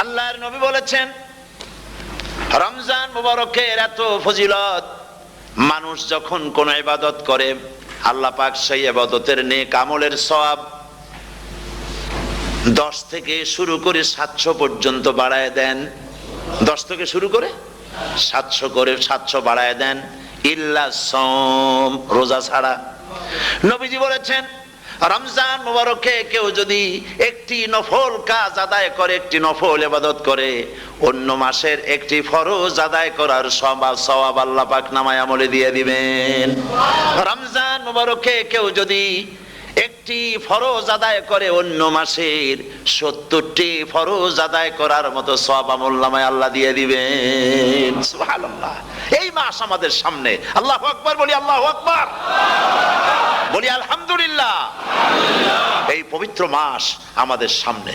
আল্লাহর নবী বলেছেন রমজান মুবারকের এত ফজিলত, মানুষ যখন কোন ইবাদত করে আল্লাহ পাক সেই ইবাদতের নেক আমলের সওয়াব 10 থেকে শুরু করে 700 পর্যন্ত বাড়ায় দেন। 10 থেকে শুরু করে 700 বাড়ায় দেন, ইল্লা সাওম, রোজা ছাড়া। নবীজি বলেছেন রমজান মুবারকে কেউ যদি একটি নফল কাজ আদায় করে, একটি নফল ইবাদত করে, অন্য মাসের একটি ফরজ আদায় করার সওয়াব আল্লাহ পাক নামায় আমলে দিয়ে দিবেন। রমজান মুবারকে কেউ যদি একটি ফরজ আদায় করে, অন্য মাসের 70টি ফরজ আদায় করার মতো সওয়াব আমলনামায় আল্লাহ দিয়ে দিবেন। সুবহানাল্লাহ। এই মাস আমাদের সামনে। আল্লাহু আকবার বলি, আল্লাহু আকবার বলি, আলহামদুলিল্লাহ। এই পবিত্র মাস আমাদের সামনে।